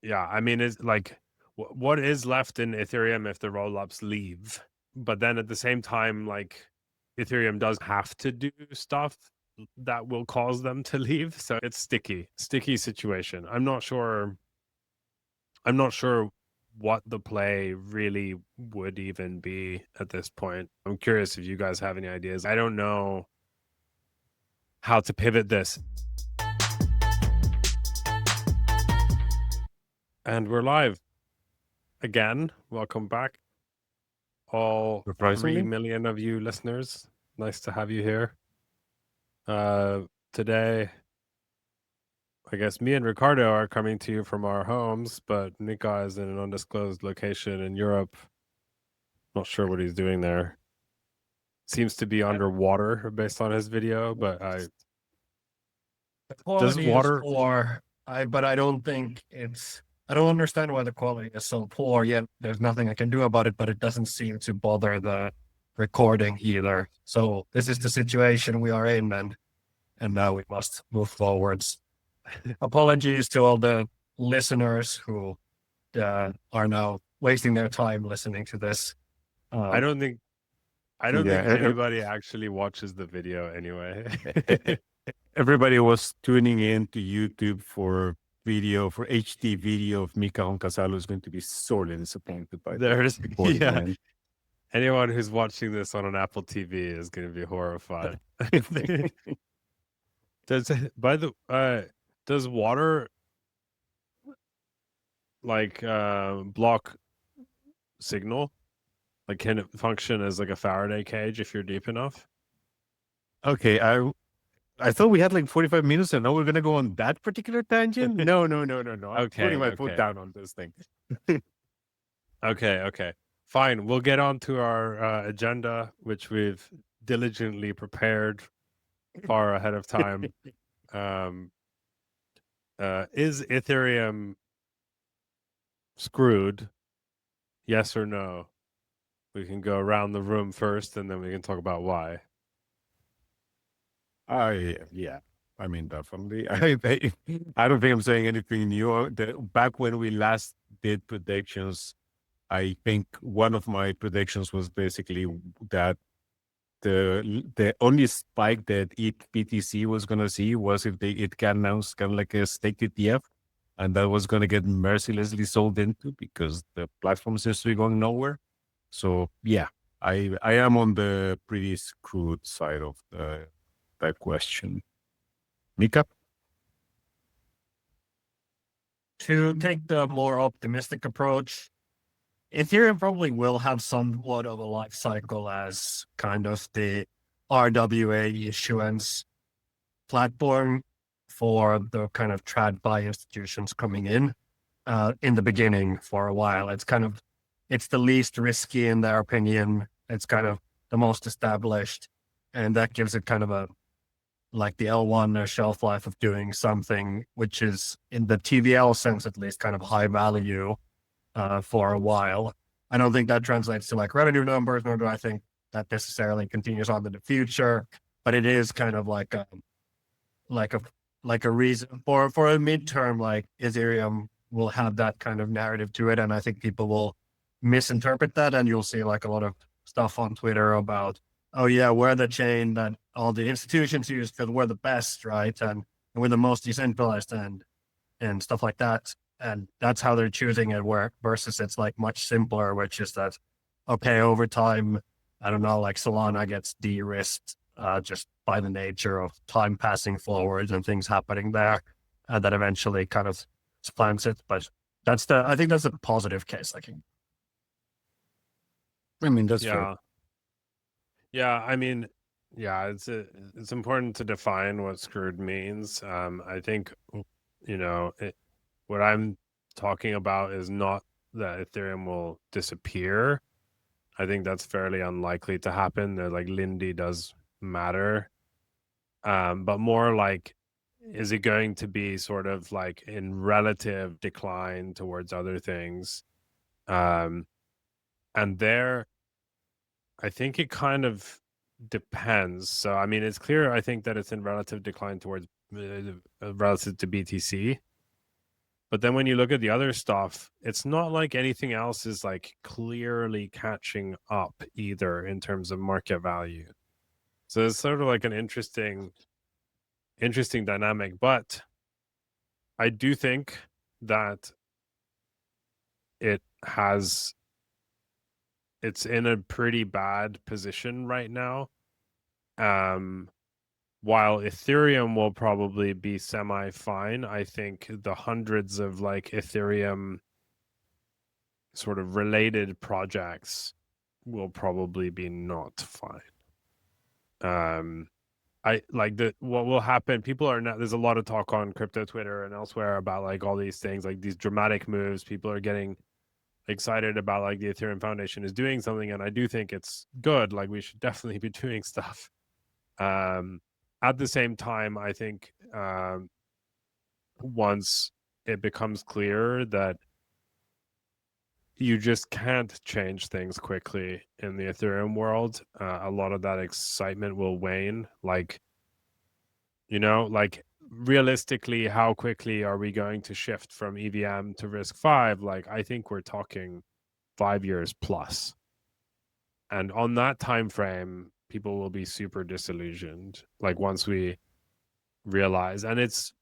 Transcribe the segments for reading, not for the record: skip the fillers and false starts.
Yeah, I mean, it's like what is left in Ethereum if the rollups leave? But then at the same time, like Ethereum does have to do stuff that will cause them to leave. So it's sticky situation. I'm not sure what the play really would even be at this point. I'm curious if you guys have any ideas. I don't know how to pivot this. And we're live again. Welcome back, all 3 Surprisingly, million of you listeners. Nice to have you here. Today, I guess me and Ricardo are coming to you from our homes, but Mika is in an undisclosed location in Europe. Not sure what he's doing there. Seems to be underwater based on his video, but The does quality is water poor. But I don't think it's. I don't understand why the quality is so poor. Yet there's nothing I can do about it. But it doesn't seem to bother the recording either. So this is the situation we are in, and now we must move forwards. Apologies to all the listeners who are now wasting their time listening to this. I don't think yeah, anybody actually watches the video anyway. everybody was tuning in to YouTube for HD video of Mika and Casalo is going to be sorely disappointed by There's the recording, yeah. man. Anyone who's watching this on an Apple TV is going to be horrified. Does water like block signal? Like, can it function as like a Faraday cage if you're deep enough? Okay, I thought we had like 45 minutes and now we're gonna go on that particular tangent. No. I'm Okay, putting my foot okay. down on this thing. Okay. Fine. We'll get on to our agenda, which we've diligently prepared far ahead of time. Is Ethereum screwed? Yes or no? We can go around the room first, and then we can talk about why. Yeah. I mean, definitely. I don't think I'm saying anything new. Back when we last did predictions, I think one of my predictions was basically that the only spike that BTC was going to see was if it can announce kind of like a staked ETF, and that was going to get mercilessly sold into because the platform seems to be going nowhere. So yeah, I am on the pretty screwed side of that question. Mika? To take the more optimistic approach, Ethereum probably will have somewhat of a life cycle as kind of the RWA issuance platform for the kind of TradFi institutions coming in the beginning for a while. It's the least risky in their opinion. It's kind of the most established, and that gives it kind of like the L1 shelf life of doing something, which is in the TVL sense, at least kind of high value for a while. I don't think that translates to like revenue numbers, nor do I think that necessarily continues on in the future, but it is kind of like a reason for a midterm, like Ethereum will have that kind of narrative to it. And I think people will misinterpret that. And you'll see like a lot of stuff on Twitter about, oh yeah, we're the chain that all the institutions use because we're the best, right? And we're the most decentralized and stuff like that. And that's how they're choosing it, where versus it's like much simpler, which is that, okay, over time, I don't know, like Solana gets de-risked just by the nature of time passing forward and things happening there that eventually kind of supplants it. But I think that's a positive case. I mean, that's Yeah. fair. Yeah, I mean, yeah, it's important to define what screwed means. I think, what I'm talking about is not that Ethereum will disappear. I think that's fairly unlikely to happen. Like Lindy does matter. But more like, is it going to be sort of like in relative decline towards other things? And there, I think it kind of depends. So, I mean, it's clear, I think, that it's in relative decline towards relative to BTC. But then when you look at the other stuff, it's not like anything else is like clearly catching up either in terms of market value. So it's sort of like an interesting dynamic. But I do think that it's in a pretty bad position right now. While Ethereum will probably be semi-fine, I think the hundreds of like Ethereum sort of related projects will probably be not fine. I like what will happen. People are not, there's a lot of talk on crypto Twitter and elsewhere about like all these things, like these dramatic moves. People are getting excited about like the Ethereum Foundation is doing something, and I do think it's good. Like we should definitely be doing stuff. At the same time, I think once it becomes clear that you just can't change things quickly in the Ethereum world, a lot of that excitement will wane. Like, like realistically, how quickly are we going to shift from EVM to RISC-V? Like, I think we're talking 5 years plus. And on that time frame, people will be super disillusioned. Like once we realize, and it's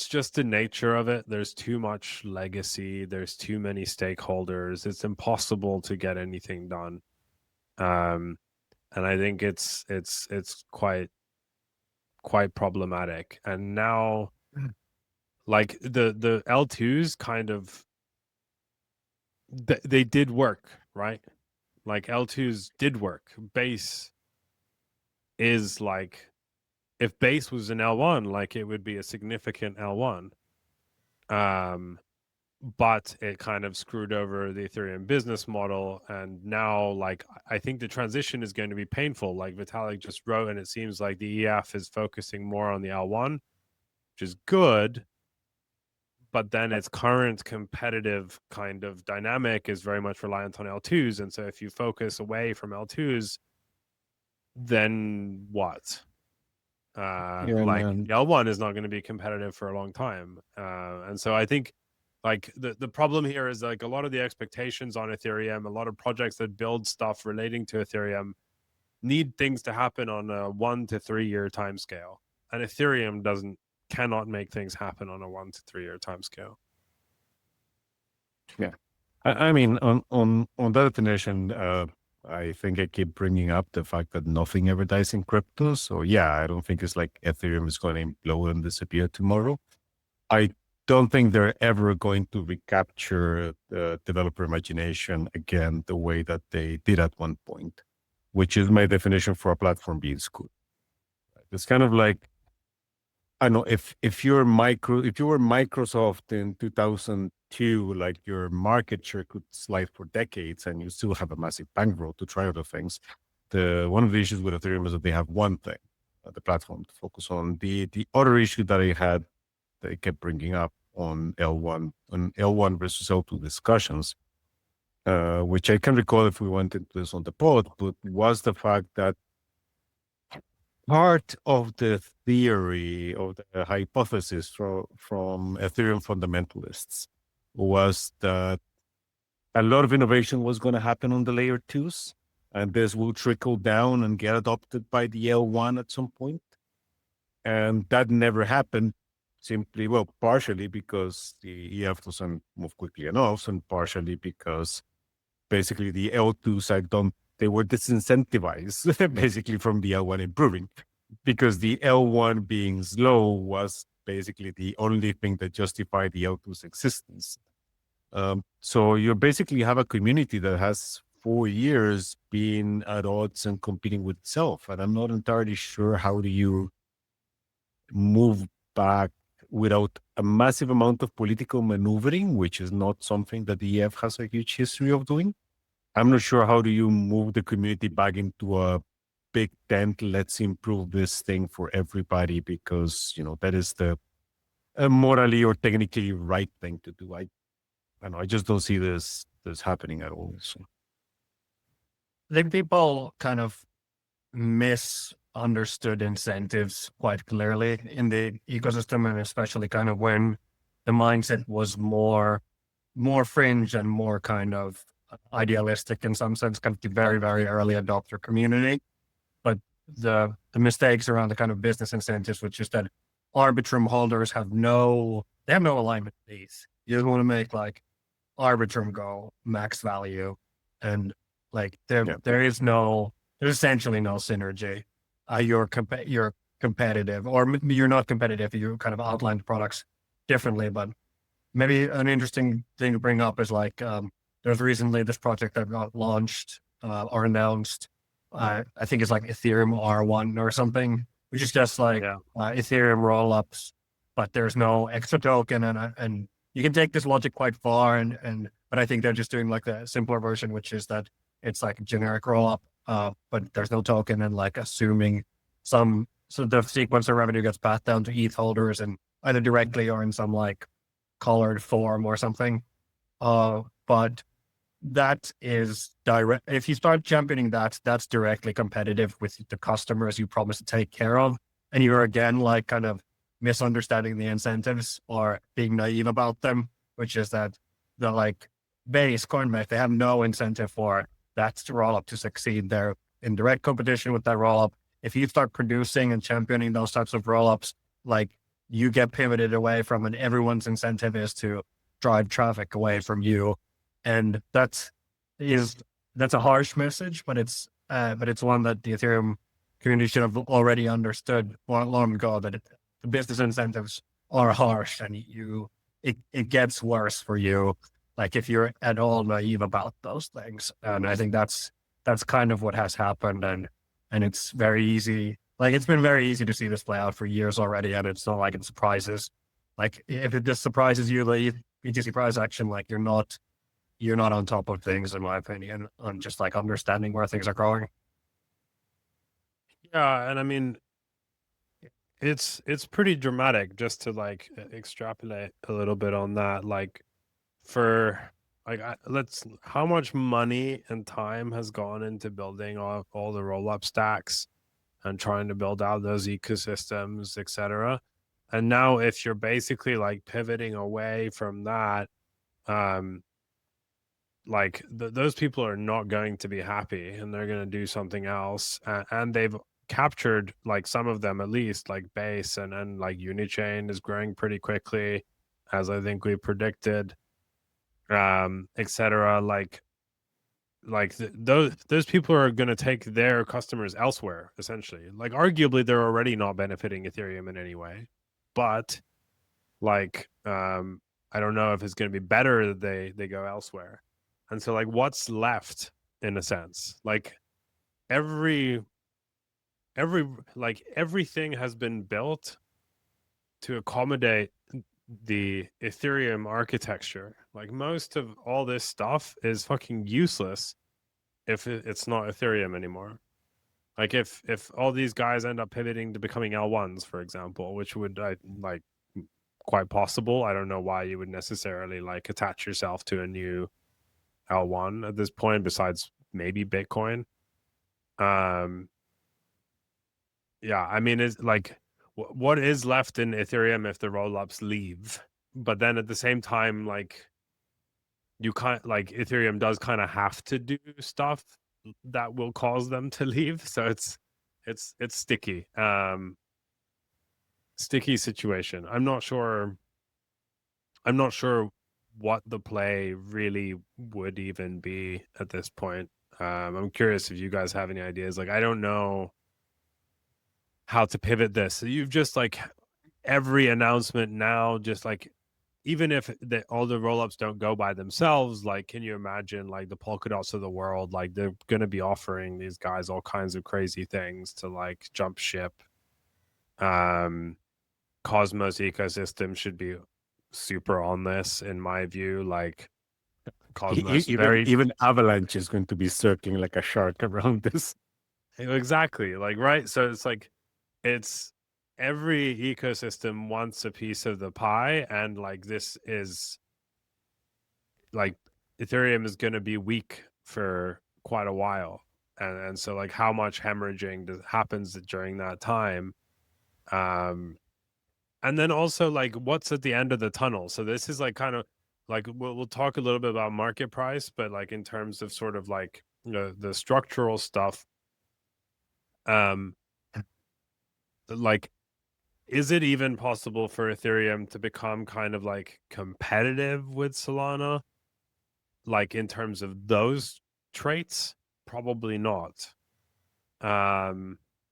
just the nature of it. There's too much legacy. There's too many stakeholders. It's impossible to get anything done. And I think it's quite problematic. And now, like the L2s kind of they did work, right? Like L2s did work. Base is like, if base was an L1, like it would be a significant L1. But it kind of screwed over the Ethereum business model. And now, like, I think the transition is going to be painful. Like Vitalik just wrote, and it seems like the EF is focusing more on the L1, which is good. But then its current competitive kind of dynamic is very much reliant on L2s. And so if you focus away from L2s, then what? Like L1 is not going to be competitive for a long time. And so I think like the problem here is like a lot of the expectations on Ethereum, a lot of projects that build stuff relating to Ethereum need things to happen on a 1 to 3 year time scale. And Ethereum cannot make things happen on a 1 to 3 year time scale. Yeah. I mean, on that definition, I think I keep bringing up the fact that nothing ever dies in crypto. So yeah, I don't think it's like Ethereum is going to implode and disappear tomorrow. I don't think they're ever going to recapture the developer imagination again the way that they did at one point, which is my definition for a platform being good. It's kind of like, I don't know, if you were Microsoft in 2002, like your market share could slide for decades and you still have a massive bankroll to try other things. One of the issues with Ethereum is that they have one thing, the platform to focus on. The other issue that they kept bringing up on L1 versus L2 discussions, which I can recall if we went into this on the pod, but was the fact that part of the theory of the hypothesis from Ethereum fundamentalists was that a lot of innovation was going to happen on the layer 2s, and this will trickle down and get adopted by the L1 at some point. And that never happened, partially because the EF doesn't move quickly enough, and partially because basically the L2s they were disincentivized basically from the L1 improving, because the L1 being slow was basically the only thing that justified the L2's existence. So you basically have a community that has 4 years been at odds and competing with itself. And I'm not entirely sure how do you move back without a massive amount of political maneuvering, which is not something that the EF has a huge history of doing. I'm not sure how do you move the community back into a big tent, let's improve this thing for everybody, because, that is the morally or technically right thing to do. I don't know, I just don't see this happening at all. So. I think people kind of misunderstood incentives quite clearly in the ecosystem, and especially kind of when the mindset was more fringe and more kind of idealistic in some sense, kind of the very, very early adopter community. But the mistakes around the kind of business incentives, which is that Arbitrum holders have no alignment with these. You just want to make like Arbitrum go max value, and like there's essentially no synergy. You're competitive, or you're not competitive. You kind of outlined products differently, but maybe an interesting thing to bring up is like there's recently this project that got launched or announced. I think it's like Ethereum R1 or something, which is just like Ethereum rollups, but there's no extra token, and you can take this logic quite far, but I think they're just doing like the simpler version, which is that it's like a generic rollup, but there's no token, and like assuming so the sequencer revenue gets passed down to ETH holders and either directly or in some like colored form or something. But that is direct. If you start championing that, that's directly competitive with the customers you promise to take care of. And you're again, like kind of misunderstanding the incentives or being naive about them, which is that the like base Coinbase, they have no incentive for that roll up to succeed. They're in direct competition with that roll up. If you start producing and championing those types of roll ups, like you get pivoted away from, and everyone's incentive is to drive traffic away from you. And that's a harsh message, but it's one that the Ethereum community should have already understood long ago, that the business incentives are harsh, and it gets worse for you, like if you're at all naive about those things. And I think that's kind of what has happened, and it's very easy. Like it's been very easy to see this play out for years already, and it's not like it surprises. Like if it just surprises you, the BTC price action, like you're not on top of things, in my opinion, on just like understanding where things are going. Yeah, and I mean, it's pretty dramatic, just to like extrapolate a little bit on that. Like for like how much money and time has gone into building all the roll-up stacks and trying to build out those ecosystems, etc. And now if you're basically like pivoting away from that, like those people are not going to be happy, and they're going to do something else. And they've captured, like some of them at least, like Base and like Unichain is growing pretty quickly, as I think we predicted, etc. Those people are going to take their customers elsewhere, essentially. Like arguably they're already not benefiting Ethereum in any way, but like I don't know if it's going to be better that they go elsewhere. And so like what's left, in a sense? Like everything has been built to accommodate the Ethereum architecture. Like most of all this stuff is fucking useless if it's not Ethereum anymore. Like if all these guys end up pivoting to becoming L1s, for example, which would like quite possible. I don't know why you would necessarily like attach yourself to a new L1 at this point, besides maybe Bitcoin. Yeah, I mean, it's like what is left in Ethereum if the rollups leave? But then at the same time, like you can't, like Ethereum does kind of have to do stuff that will cause them to leave. So it's sticky. Sticky situation. I'm not sure what the play really would even be at this point. I'm curious if you guys have any ideas. Like I don't know how to pivot this. So you've just like every announcement now, just like even if all the rollups don't go by themselves, like can you imagine like the Polkadots of the world, like they're going to be offering these guys all kinds of crazy things to like jump ship. Cosmos ecosystem should be super on this, in my view. Like Cosmos, even Avalanche is going to be circling like a shark around this. Exactly. Like, right. So it's like, it's every ecosystem wants a piece of the pie, and like this is like Ethereum is going to be weak for quite a while, and so like how much hemorrhaging happens during that time, And then also like what's at the end of the tunnel. So this is like kind of like we'll talk a little bit about market price, but like in terms of sort of like the structural stuff, like is it even possible for Ethereum to become kind of like competitive with Solana? Like in terms of those traits? Probably not.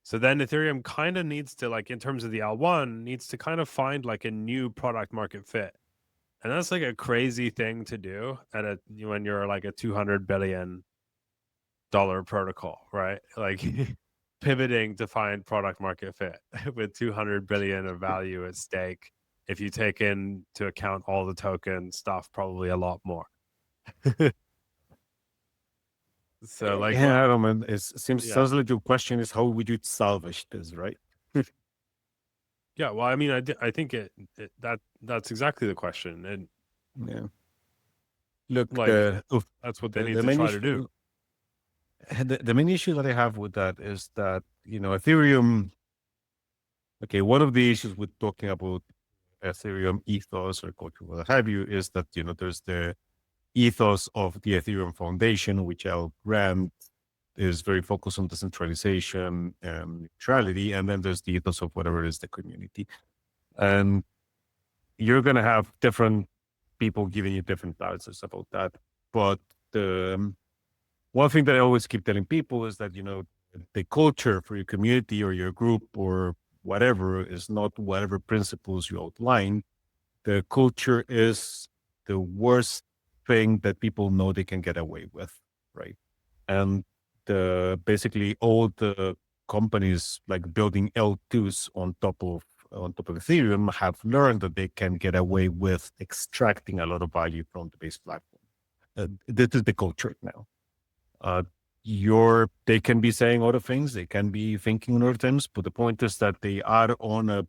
So then Ethereum kind of needs to, like, in terms of the L1, needs to kind of find like a new product market fit. And that's like a crazy thing to do when you're like a $200 billion protocol, right? Like pivoting to find product market fit with 200 billion of value at stake. If you take into account all the token stuff, probably a lot more. So like, yeah, I don't know. It seems Yeah. sounds like your question is how would you salvage this, right? Yeah, well, I mean, I think that's exactly the question, and Yeah. Look, like that's what they need the to main try to issue, do. the main issue that I have with that is that, Ethereum. Okay, one of the issues with talking about Ethereum ethos or culture, what have you, is that there's the ethos of the Ethereum Foundation, which I'll grant is very focused on decentralization and neutrality, and then there's the ethos of whatever is the community, and you're gonna have different people giving you different answers about that. But the one thing that I always keep telling people is that the culture for your community or your group or whatever is not whatever principles you outline. The culture is the worst thing that people know they can get away with, right? And basically all the companies like building L2s on top of Ethereum have learned that they can get away with extracting a lot of value from the base platform. This is the culture now. They can be saying other things, they can be thinking other things, but the point is that they are on a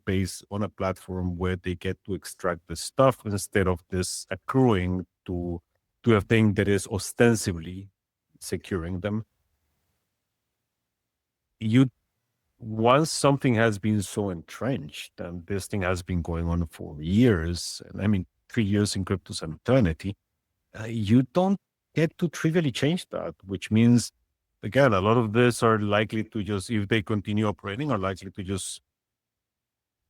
platform where they get to extract the stuff instead of this accruing to a thing that is ostensibly securing them. Once something has been so entrenched, and this thing has been going on for years, and I mean 3 years in crypto's an eternity, you don't get to trivially change that, which means, again, a lot of this are likely to just, if they continue operating, are likely to just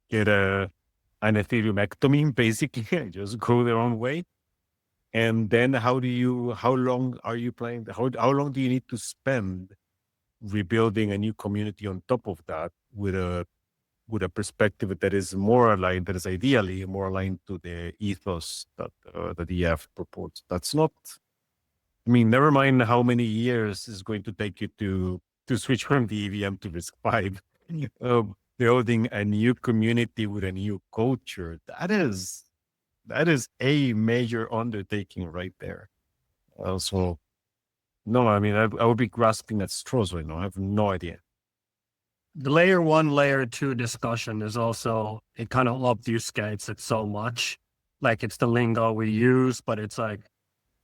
get an Ethereum-ectomy, basically, and just go their own way. And then how long are you playing? How long do you need to spend rebuilding a new community on top of that with a perspective that is more aligned, that is ideally more aligned to the ethos that the EF purports? That's not, I mean, never mind how many years is going to take you to switch from the EVM to RISC-V. Building a new community with a new culture, that is a major undertaking right there. So, no, I mean, I would be grasping at straws right now. I have no idea. The layer 1, layer 2 discussion is also, it kind of obfuscates it so much. Like, it's the lingo we use, but it's like,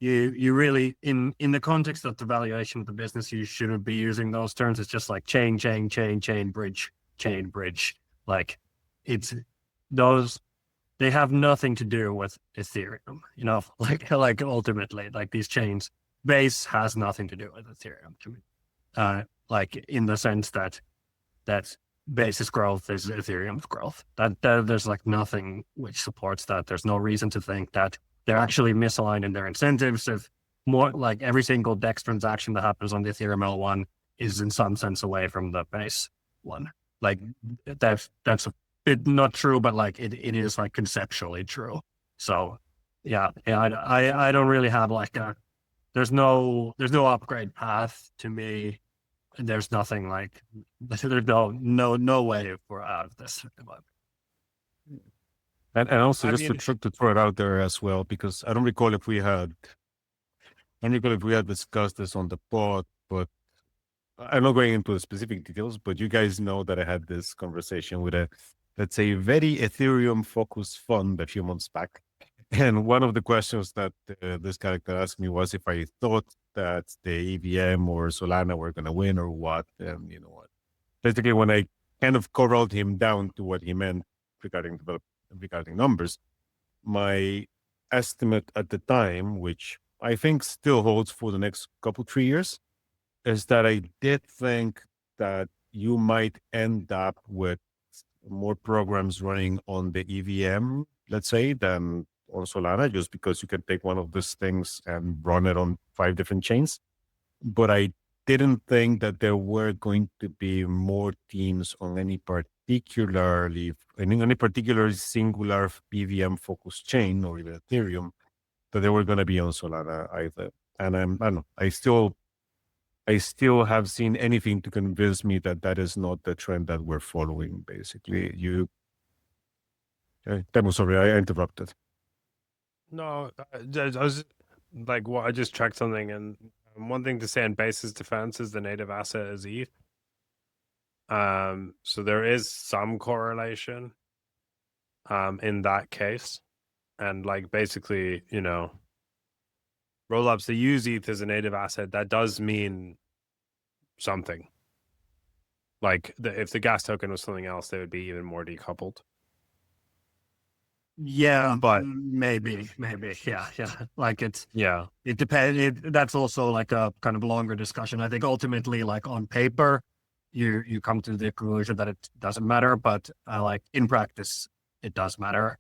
you really, in the context of the valuation of the business, you shouldn't be using those terms. It's just like chain, bridge. Like, it's those, they have nothing to do with Ethereum, like ultimately, like these chains, base has nothing to do with Ethereum to me. Like in the sense that base's growth is Ethereum's growth. That there's like nothing which supports that. There's no reason to think that they're actually misaligned in their incentives. If more like every single DEX transaction that happens on the Ethereum L1 is in some sense away from the base one. Like that's a bit not true, but like it is like conceptually true. So yeah, I don't really have like there's no upgrade path to me. There's nothing like, there's no way we're out of this. And also just to throw it out there as well, because I don't recall if we had discussed this on the pod, but I'm not going into the specific details, but you guys know that I had this conversation with a, let's say, very Ethereum focused fund a few months back. And one of the questions that this character asked me was if I thought that the EVM or Solana were going to win or what. And basically when I kind of corralled him down to what he meant regarding regarding numbers. My estimate at the time, which I think still holds for the next 3 years, is that I did think that you might end up with more programs running on the EVM, let's say, than on Solana, just because you can take one of these things and run it on 5 different chains. But I didn't think that there were going to be more teams on any particular singular EVM focused chain or even Ethereum that they were going to be on Solana either. And I don't know, I still have seen anything to convince me that that is not the trend that we're following. Basically, Teemu, sorry, I interrupted. No, I was like, I just checked something, and one thing to say in Base's defense is the native asset is ETH. So there is some correlation in that case. And like basically, rollups that use ETH as a native asset, that does mean something. Like if the gas token was something else, they would be even more decoupled. Yeah, but maybe, yeah. Like it depends. That's also like a kind of longer discussion. I think ultimately, like on paper, you come to the conclusion that it doesn't matter, but like in practice, it does matter.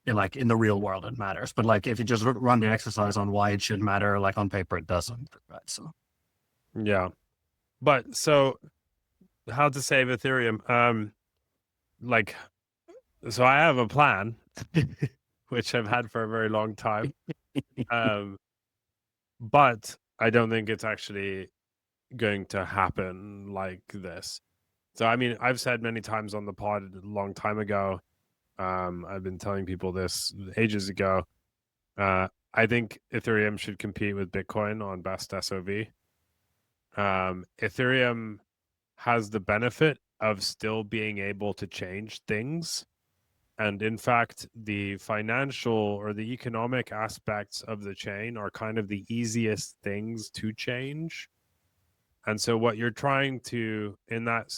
In the real world, it matters. But like if you just run the exercise on why it should matter, like on paper, it doesn't. Right? So yeah, but so how to save Ethereum? So I have a plan, which I've had for a very long time. But I don't think it's actually going to happen like this. So, I mean, I've said many times on the pod a long time ago, I've been telling people this ages ago. I think Ethereum should compete with Bitcoin on best SOV. Ethereum has the benefit of still being able to change things. And in fact, the financial or the economic aspects of the chain are kind of the easiest things to change. And so what you're trying to, in that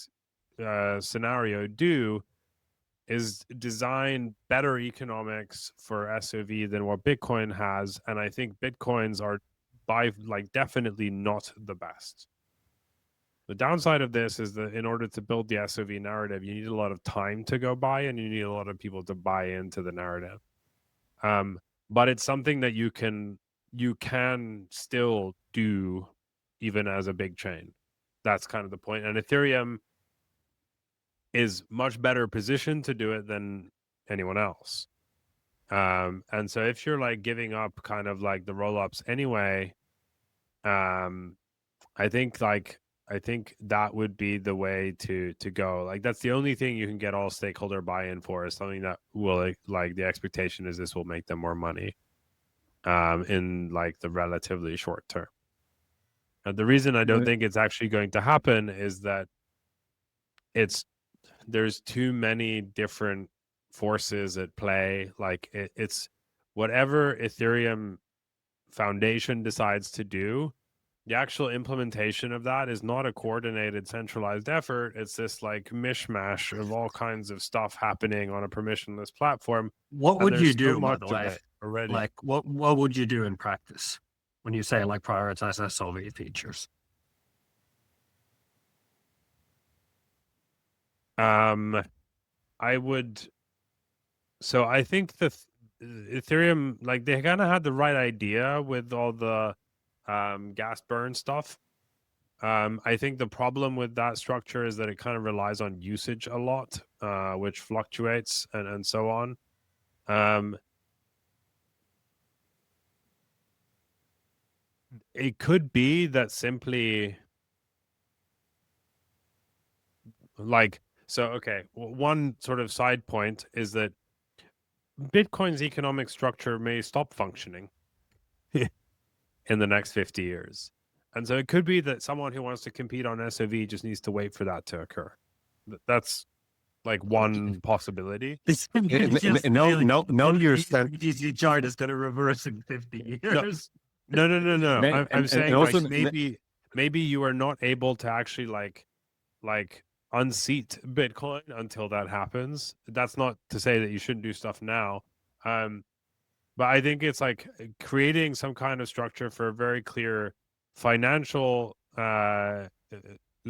scenario, do is design better economics for SOV than what Bitcoin has. And I think Bitcoins are definitely not the best. The downside of this is that in order to build the SOV narrative, you need a lot of time to go by, and you need a lot of people to buy into the narrative. But it's something that you can still do even as a big chain. That's kind of the point. And Ethereum is much better positioned to do it than anyone else. And so if you're like giving up kind of like the roll-ups anyway, I think that would be the way to go. Like that's the only thing you can get all stakeholder buy-in for, is something that will, like, the expectation is this will make them more money in like the relatively short term. And the reason I don't think it's actually going to happen is that there's too many different forces at play. Like it's whatever Ethereum Foundation decides to do, the actual implementation of that is not a coordinated, centralized effort. It's this like mishmash of all kinds of stuff happening on a permissionless platform. What would you do, by the way? Already. Like what would you do in practice when you say like prioritize SOV features? I would. So I think the Ethereum, like they kind of had the right idea with all the gas burn stuff. I think the problem with that structure is that it kind of relies on usage a lot, which fluctuates and so on. It could be that simply like, so, okay, one sort of side point is that Bitcoin's economic structure may stop functioning in the next 50 years. And so it could be that someone who wants to compete on SOV just needs to wait for that to occur. That's like one possibility. No, you're BTC chart is going to reverse in 50 years. No. I'm saying also, like maybe you are not able to actually like unseat Bitcoin until that happens. That's not to say that you shouldn't do stuff now. But I think it's like creating some kind of structure for a very clear financial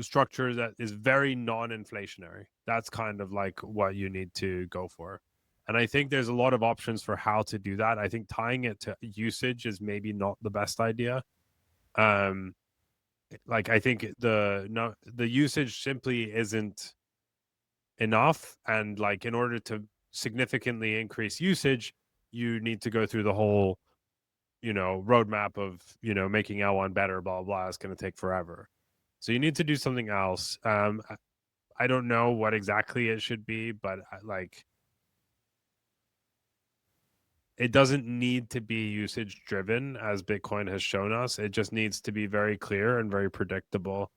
structure that is very non-inflationary. That's kind of like what you need to go for. And I think there's a lot of options for how to do that. I think tying it to usage is maybe not the best idea. Like I think the usage simply isn't enough, and like in order to significantly increase usage, you need to go through the whole roadmap of making L1 better, blah blah. It's going to take forever, so you need to do something else. I don't know what exactly it should be, but like it doesn't need to be usage driven, as Bitcoin has shown us. It just needs to be very clear and very predictable,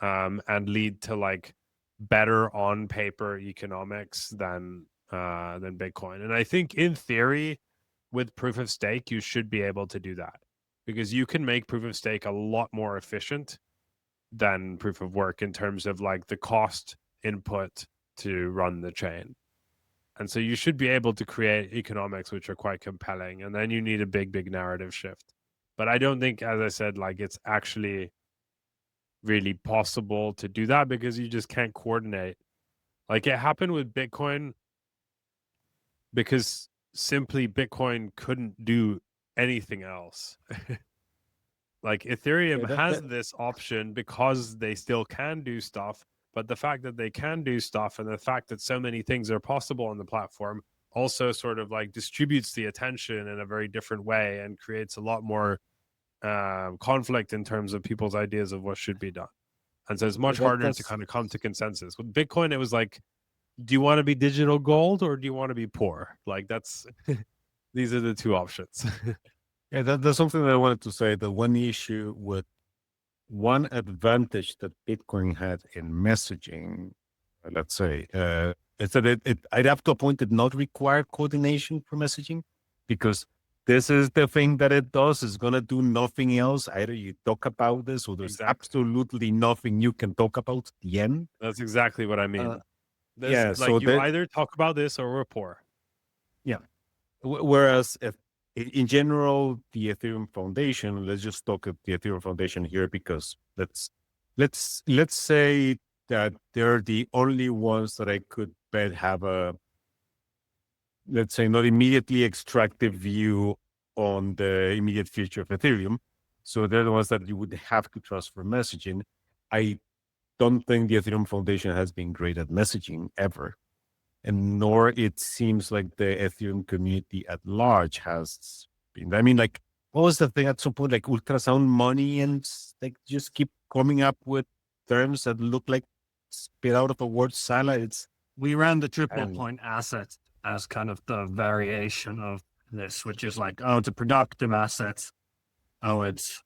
and lead to like better on paper economics than Bitcoin. And I think in theory, with proof of stake, you should be able to do that, because you can make proof of stake a lot more efficient than proof of work in terms of like the cost input to run the chain. And so you should be able to create economics which are quite compelling, and then you need a big narrative shift. But I don't think, as I said, like it's actually really possible to do that, because you just can't coordinate. Like it happened with Bitcoin because simply Bitcoin couldn't do anything else. Like Ethereum has this option because they still can do stuff, but the fact that they can do stuff and the fact that so many things are possible on the platform also sort of like distributes the attention in a very different way and creates a lot more conflict in terms of people's ideas of what should be done. And so it's much harder to kind of come to consensus. With Bitcoin, it was like, do you want to be digital gold or do you want to be poor? Like that's these are the two options. Yeah, that's something that I wanted to say. The one issue with one advantage that Bitcoin had in messaging, let's say, is that I'd have to a point did not require coordination for messaging, because this is the thing that it does. It's going to do nothing else. Either you talk about this or there's absolutely nothing you can talk about at the end. That's exactly what I mean. Yeah, like so you either talk about this or we're poor. Yeah. Whereas if in general, the Ethereum Foundation, let's just talk at the Ethereum Foundation here, because let's say that they're the only ones that I could bet have a, let's say, not immediately extractive view on the immediate future of Ethereum. So they're the ones that you would have to trust for messaging. I don't think the Ethereum Foundation has been great at messaging ever. And nor it seems like the Ethereum community at large has been. I mean, like, what was the thing at some point, like ultrasound money, and like just keep coming up with terms that look like spit out of a word salad? We ran the triple point asset as kind of the variation of this, which is like, oh, it's a productive asset. Oh, it's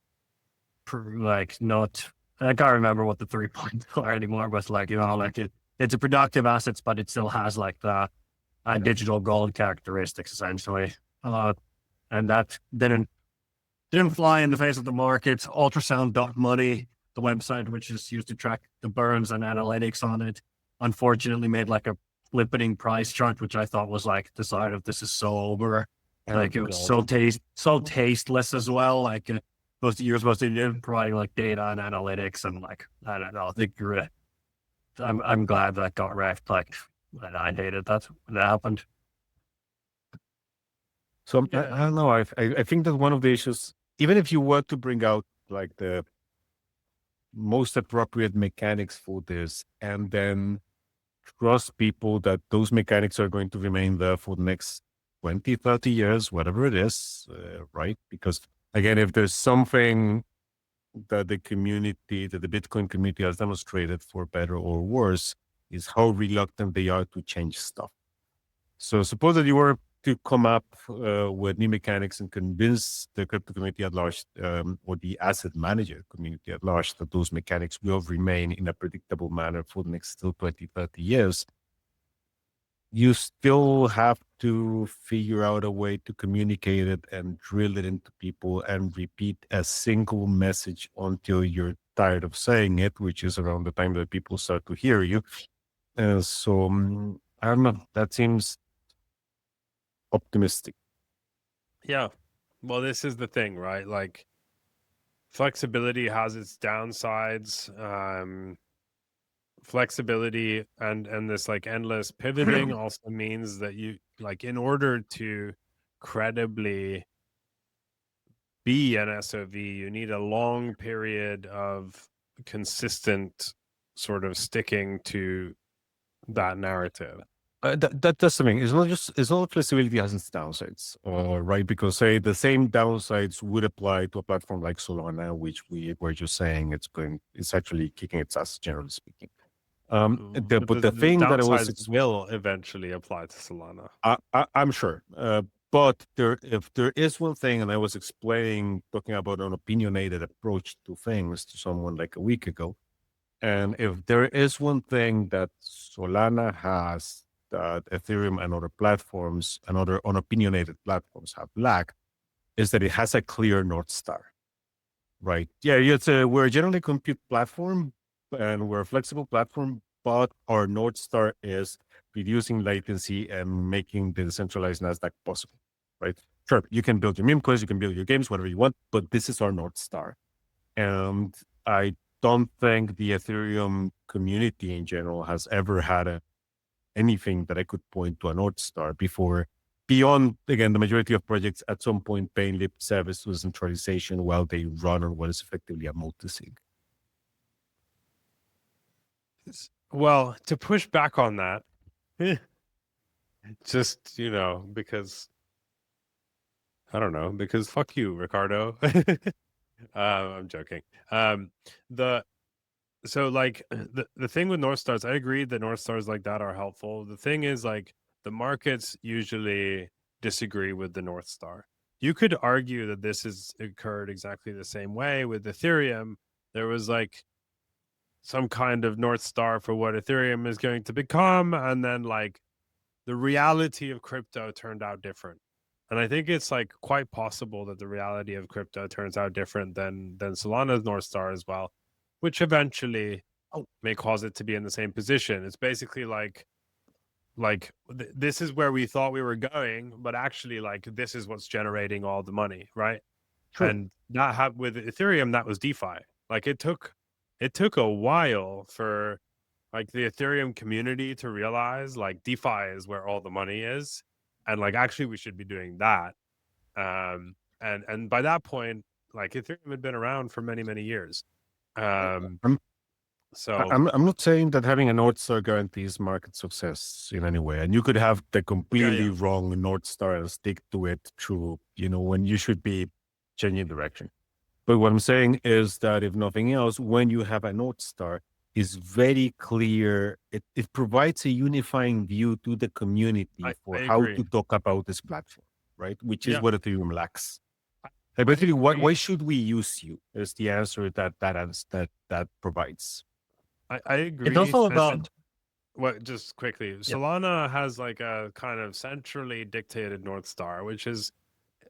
like not, I can't remember what the 3 points are anymore, but like, like it's a productive asset, but it still has like the digital gold characteristics essentially. And that didn't fly in the face of the market. Ultrasound.money, the website, which is used to track the burns and analytics on it, unfortunately made like a flippeting price chart, which I thought was like the sign of this is so over. Like it was so tasteless as well. Like you're supposed to be providing like data and analytics, and like, I don't know, I think you're I'm glad that got wrecked. Like, and I hated that when that happened. So I don't know. I think that one of the issues, even if you were to bring out like the most appropriate mechanics for this, and then trust people that those mechanics are going to remain there for the next 20, 30 years, whatever it is, right? Because again, if there's something that the Bitcoin community has demonstrated, for better or worse, is how reluctant they are to change stuff. So suppose that you were to come up with new mechanics and convince the crypto community at large, or the asset manager community at large, that those mechanics will remain in a predictable manner for the next still 20, 30 years, you still have to figure out a way to communicate it and drill it into people and repeat a single message until you're tired of saying it, which is around the time that people start to hear you. So I don't know. That seems optimistic. Yeah. Well, this is the thing, right? Like, flexibility has its downsides. Flexibility and this like endless pivoting also means that you like, in order to credibly be an SOV, you need a long period of consistent sort of sticking to that narrative. That's the thing. It's not flexibility has its downsides, right? Because say the same downsides would apply to a platform like Solana, which we were just saying it's actually kicking its ass, generally speaking. But the thing that I was downsides will eventually apply to Solana. I'm sure. But if there is one thing, and I was talking about an opinionated approach to things to someone like a week ago, and if there is one thing that Solana has that Ethereum and other platforms and other unopinionated platforms have lacked, is that it has a clear North Star, right? Yeah, we're a generally compute platform and we're a flexible platform, but our North Star is reducing latency and making the decentralized NASDAQ possible, right? Sure, you can build your meme coins, you can build your games, whatever you want, but this is our North Star. And I don't think the Ethereum community in general has ever had anything that I could point to a North Star before, beyond, again, the majority of projects at some point paying lip service to centralization while they run on what is effectively a multi-sig. Well, to push back on that, just, because, I don't know, because fuck you, Ricardo. I'm joking. So like the thing with North Stars, I agree that North Stars like that are helpful. The thing is, like, the markets usually disagree with the North Star. You could argue that this has occurred exactly the same way with Ethereum. There was like some kind of North Star for what Ethereum is going to become, and then like the reality of crypto turned out different. And I think it's like quite possible that the reality of crypto turns out different than Solana's North Star as well, which eventually may cause it to be in the same position. It's basically like this is where we thought we were going, but actually like this is what's generating all the money, right? True. And that with Ethereum, that was DeFi. Like it took a while for like the Ethereum community to realize like DeFi is where all the money is, and like actually we should be doing that. And by that point, like Ethereum had been around for many years. I'm So I'm not saying that having a North Star guarantees market success in any way, and you could have the completely wrong North Star and stick to it through, when you should be changing direction. But what I'm saying is that if nothing else, when you have a North Star, is very clear. It provides a unifying view to the community for how to talk about this platform, right? Which is what Ethereum lacks. Basically, why should we use you? Is the answer that provides. I agree. It's also about just quickly, Solana has like a kind of centrally dictated North Star, which is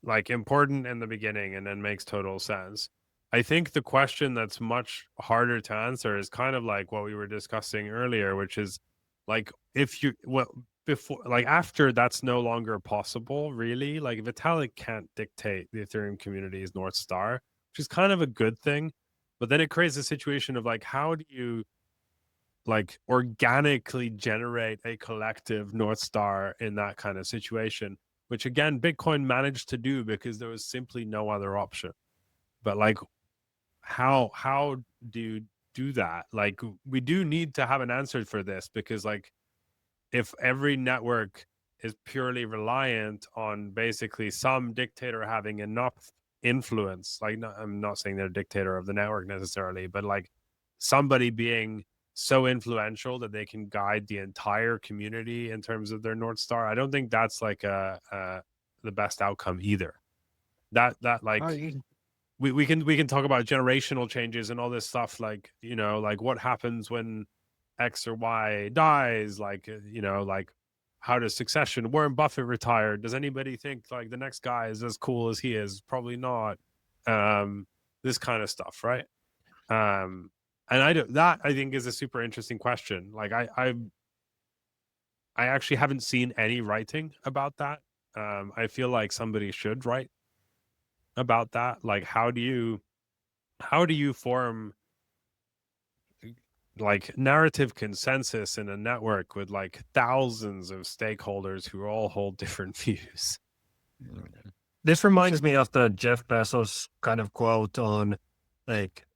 like important in the beginning and then makes total sense. I think the question that's much harder to answer is kind of like what we were discussing earlier, which is like before, like after that's no longer possible, really. Like Vitalik can't dictate the Ethereum community's North Star, which is kind of a good thing. But then it creates a situation of like, how do you like organically generate a collective North Star in that kind of situation? Which again, Bitcoin managed to do because there was simply no other option. But like, how do you do that? Like, we do need to have an answer for this, because like, if every network is purely reliant on basically some dictator having enough influence, like, I'm not saying they're a dictator of the network necessarily, but like somebody being so influential that they can guide the entire community in terms of their North Star, I don't think that's like the best outcome either. That like we can talk about generational changes and all this stuff, like, like what happens when X or Y dies, like, like how does succession? Warren Buffett retired. Does anybody think like the next guy is as cool as he is? Probably not. This kind of stuff, right? And I think is a super interesting question. Like I actually haven't seen any writing about that. I feel like somebody should write about that. Like how do you form like narrative consensus in a network with like thousands of stakeholders who all hold different views? This reminds me of the Jeff Bezos kind of quote on, like,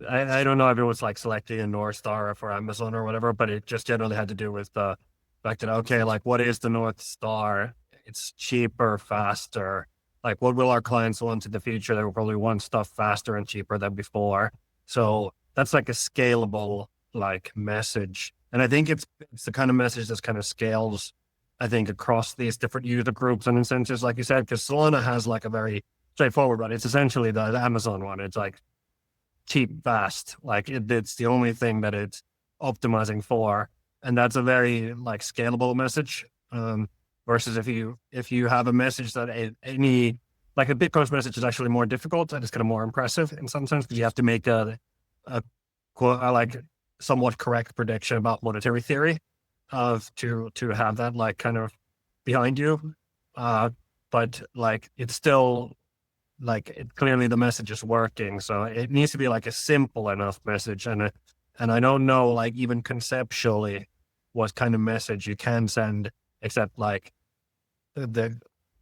I don't know if it was like selecting a North Star for Amazon or whatever, but it just generally had to do with the fact that, okay, like, what is the North Star? It's cheaper, faster. Like, what will our clients want in the future? They will probably want stuff faster and cheaper than before. So that's like a scalable like message. And I think it's the kind of message that kind of scales, I think, across these different user groups and incentives, like you said, because Solana has like a very straightforward one. It's essentially the Amazon one. It's like cheap, fast. Like it's the only thing that it's optimizing for. And that's a very like scalable message. Versus if you have a message that any like a Bitcoin's message is actually more difficult and it's kind of more impressive in some sense because you have to make a like somewhat correct prediction about monetary theory to have that like kind of behind you. But like it's still like clearly the message is working, so it needs to be like a simple enough message, and I don't know like even conceptually what kind of message you can send, except like the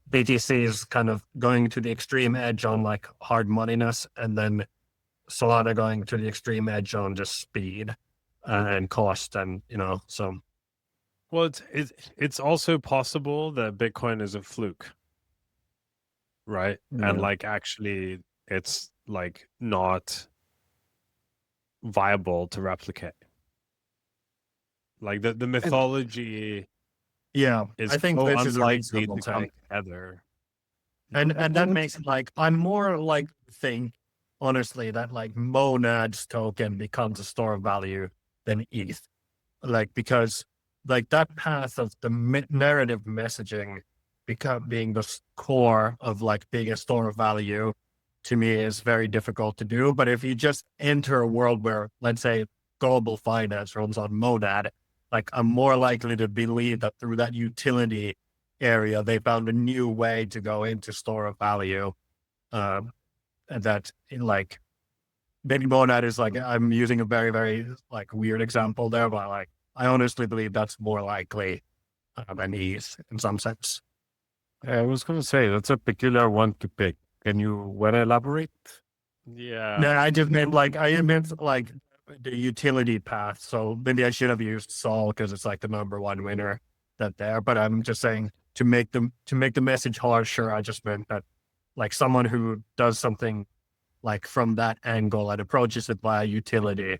BTC is kind of going to the extreme edge on like hard moneyness, and then Solana going to the extreme edge on just speed and cost, and so. Well, it's also possible that Bitcoin is a fluke, right? Yeah. And like actually it's like not viable to replicate. Like the mythology Yeah, is I think so this is a unlikely reasonable to come take. together. And that makes it like I'm more like think honestly that like Monad's token becomes a store of value than ETH, like because like that path of the narrative messaging being the core of like being a store of value to me is very difficult to do. But if you just enter a world where, let's say, global finance runs on Monad, like I'm more likely to believe that through that utility area, they found a new way to go into store of value. And that like maybe Monad is like, I'm using a very, very like weird example there, but like, I honestly believe that's more likely than ETH in some sense. I was going to say that's a peculiar one to pick. Can you want to elaborate? Yeah. No, I just meant like the utility path. So maybe I should have used Sol because it's like the number one winner that there. But I'm just saying to make the message harsher. I just meant that like someone who does something like from that angle and approaches it via utility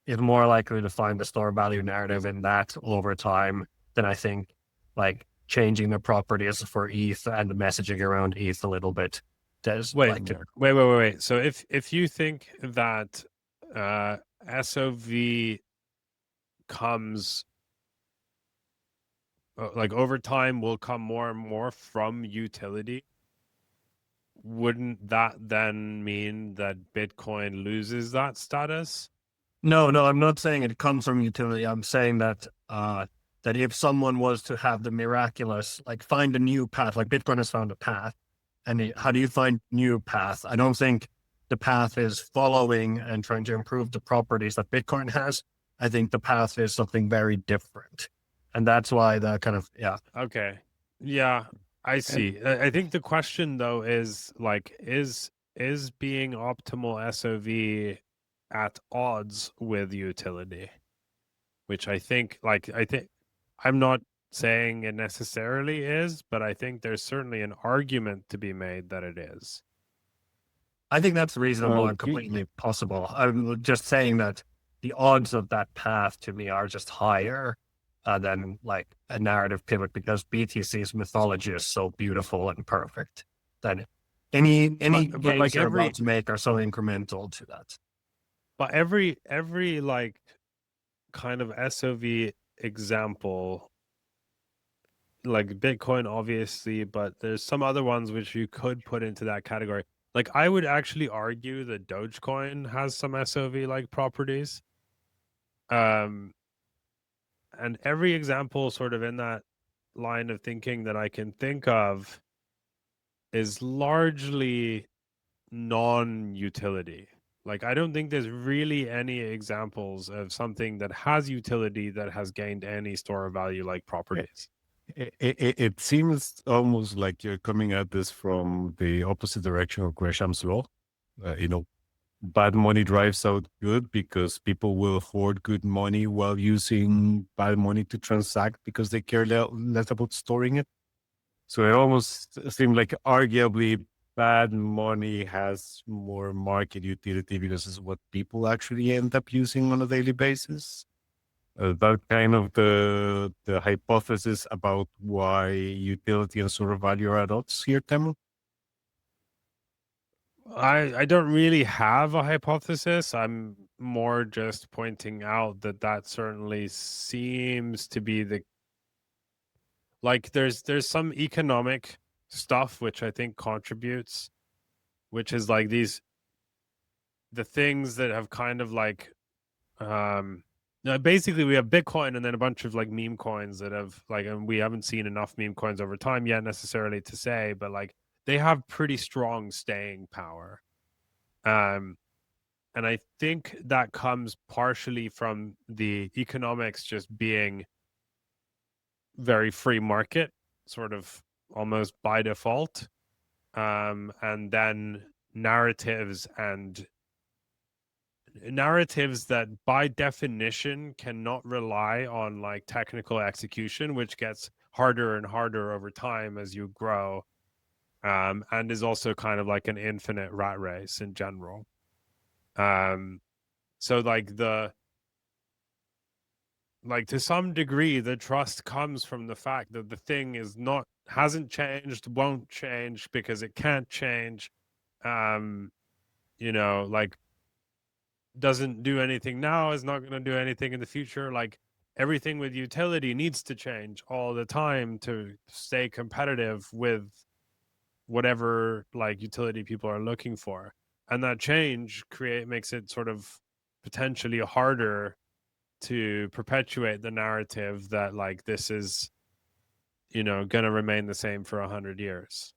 is more likely to find the store value narrative in that over time than I think like changing the properties for ETH and the messaging around ETH a little bit. Does Wait. So if you think that SOV comes like over time will come more and more from utility, wouldn't that then mean that Bitcoin loses that status? No, I'm not saying it comes from utility. I'm saying that that if someone was to have the miraculous, like find a new path, like Bitcoin has found a path, and how do you find new path? I don't think the path is following and trying to improve the properties that Bitcoin has. I think the path is something very different, and that's why the kind of Okay, yeah, I see. I think the question though is like, is being optimal SOV at odds with utility? Which I think I'm not saying it necessarily is, but I think there's certainly an argument to be made that it is. I think that's reasonable and completely possible. I'm just saying that the odds of that path to me are just higher than like a narrative pivot because BTC's mythology is so beautiful and perfect that any but gains like you're about to make are so incremental to that. But every like kind of SOV example, like Bitcoin, obviously, but there's some other ones which you could put into that category. Like, I would actually argue that Dogecoin has some SOV-like properties. And every example sort of in that line of thinking that I can think of is largely non-utility. Like, I don't think there's really any examples of something that has utility that has gained any store of value like properties. It seems almost like you're coming at this from the opposite direction of Gresham's law. Bad money drives out good because people will hoard good money while using bad money to transact because they care less about storing it. So it almost seemed like arguably bad money has more market utility because it's what people actually end up using on a daily basis. That kind of the hypothesis about why utility and store of value are at odds here, Teemu? I don't really have a hypothesis. I'm more just pointing out that certainly seems to be the, like, there's some economic stuff which I think contributes, which is like the things that have kind of like basically we have Bitcoin and then a bunch of like meme coins that have like, and we haven't seen enough meme coins over time yet necessarily to say, but like they have pretty strong staying power. And I think that comes partially from the economics just being very free market, sort of almost by default. And then narratives that by definition cannot rely on like technical execution, which gets harder and harder over time as you grow, and is also kind of like an infinite rat race in general. So like to some degree the trust comes from the fact that the thing hasn't changed, won't change because it can't change, like doesn't do anything now, is not going to do anything in the future. Like everything with utility needs to change all the time to stay competitive with whatever like utility people are looking for, and that change makes it sort of potentially harder to perpetuate the narrative that like this is going to remain the same for 100 years.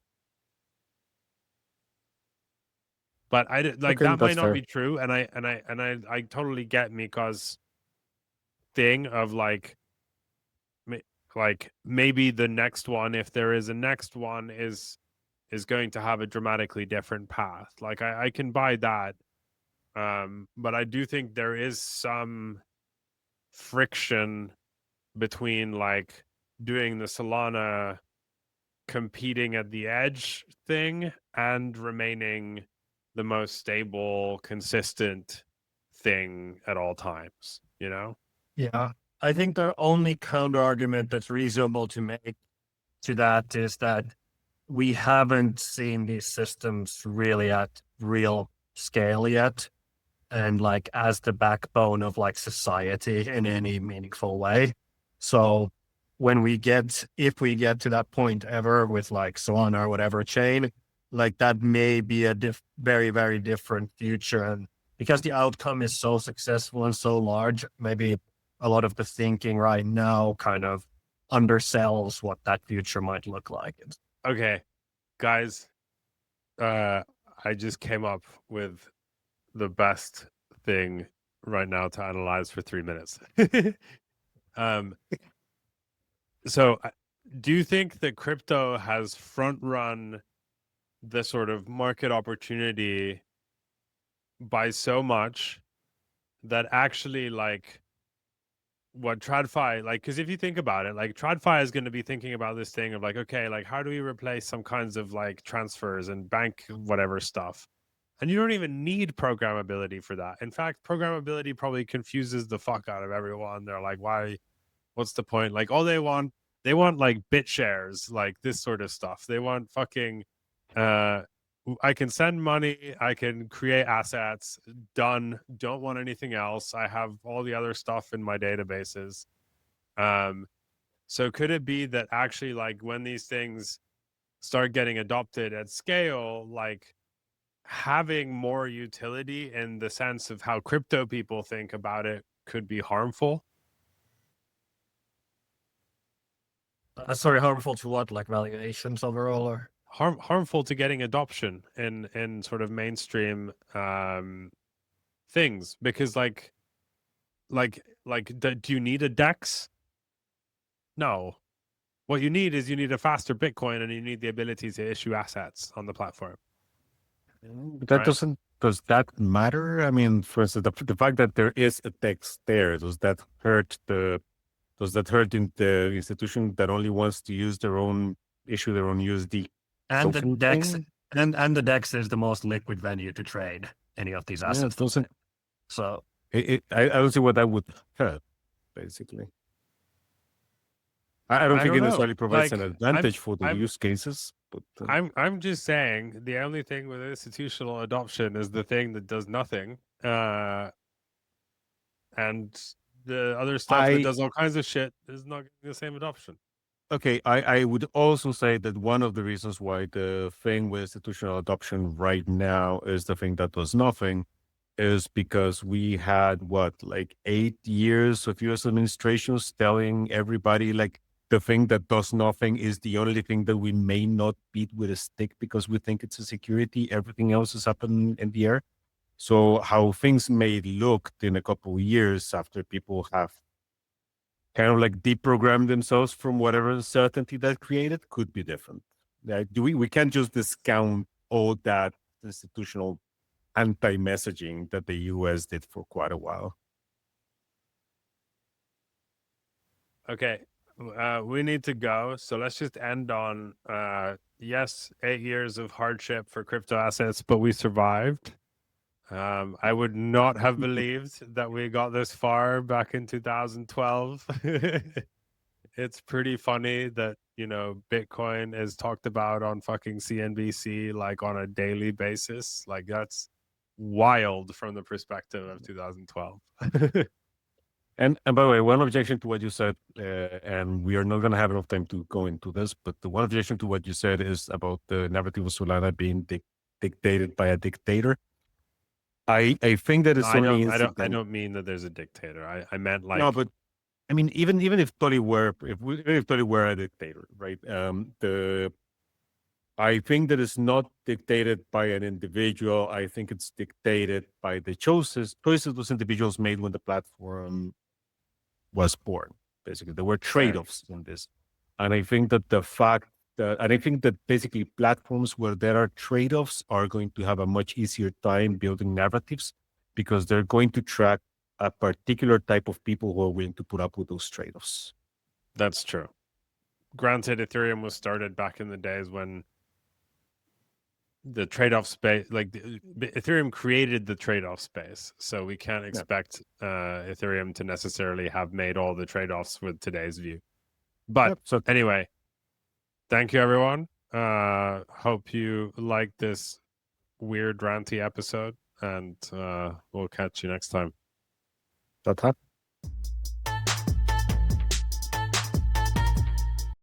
But I like Okay, that might that's not fair. be true, and I totally get Mika's thing of like maybe the next one, if there is a next one, is going to have a dramatically different path. Like I can buy that, but I do think there is some friction between like doing the Solana competing at the edge thing and remaining the most stable, consistent thing at all times, Yeah. I think the only counter argument that's reasonable to make to that is that we haven't seen these systems really at real scale yet, and like as the backbone of like society in any meaningful way. So if we get to that point ever with like Solana or whatever chain, like that may be a very, very different future. And because the outcome is so successful and so large, maybe a lot of the thinking right now kind of undersells what that future might look like. Okay, guys, I just came up with the best thing right now to analyze for 3 minutes. So do you think that crypto has front run the sort of market opportunity by so much that actually like what TradFi, like, because if you think about it, like TradFi is going to be thinking about this thing of like, okay, like how do we replace some kinds of like transfers and bank whatever stuff? And you don't even need programmability for that. In fact, programmability probably confuses the fuck out of everyone. They're like, why? What's the point? Like, all they want like bit shares, like this sort of stuff. They want fucking I can send money, I can create assets, done. Don't want anything else. I have all the other stuff in my databases. So could it be that actually like when these things start getting adopted at scale, like having more utility in the sense of how crypto people think about it could be harmful. Sorry, harmful to what? Like valuations overall, or Harmful to getting adoption in sort of mainstream things, because do you need a DEX? No. What you need is a faster Bitcoin, and you need the ability to issue assets on the platform. That doesn't. Does that matter? I mean, for instance, the fact that there is a text there, does that hurt in the institution that only wants to issue their own USD? and the token DEX thing? and the DEX is the most liquid venue to trade any of these Yeah, assets. it doesn't. So I don't see what that would hurt. Basically, I don't think it know. necessarily provides an Like, advantage for the use cases. But I'm just saying the only thing with institutional adoption is the thing that does nothing, and the other stuff that does all kinds of shit is not getting the same adoption. Okay, I would also say that one of the reasons why the thing with institutional adoption right now is the thing that does nothing is because we had like 8 years of US administrations telling everybody like the thing that does nothing is the only thing that we may not beat with a stick because we think it's a security. Everything else is up in the air. So how things may look in a couple of years after people have kind of like deprogram themselves from whatever uncertainty that created could be different. Like, we can't just discount all that institutional anti-messaging that the US did for quite a while. Okay, we need to go, so let's just end on yes, 8 years of hardship for crypto assets, but we survived. I would not have believed that we got this far back in 2012. It's pretty funny that, Bitcoin is talked about on fucking CNBC like on a daily basis. Like, that's wild from the perspective of 2012. And by the way, one objection to what you said, and we are not going to have enough time to go into this, but the one objection to what you said is about the narrative of Solana being dictated by a dictator. I think that it's only I don't mean that there's a dictator. I meant like, no, but I mean even if Tori were a dictator, right? I think that it's not dictated by an individual. I think it's dictated by the choices those individuals made when the platform was born. Basically, there were trade-offs in this, and I think that basically platforms where there are trade-offs are going to have a much easier time building narratives because they're going to track a particular type of people who are willing to put up with those trade-offs. That's true. Granted, Ethereum was started back in the days when the trade-off space, like Ethereum created the trade-off space, so we can't expect Ethereum to necessarily have made all the trade-offs with today's view. But anyway, thank you, everyone. Hope you liked this weird ranty episode, and we'll catch you next time. That's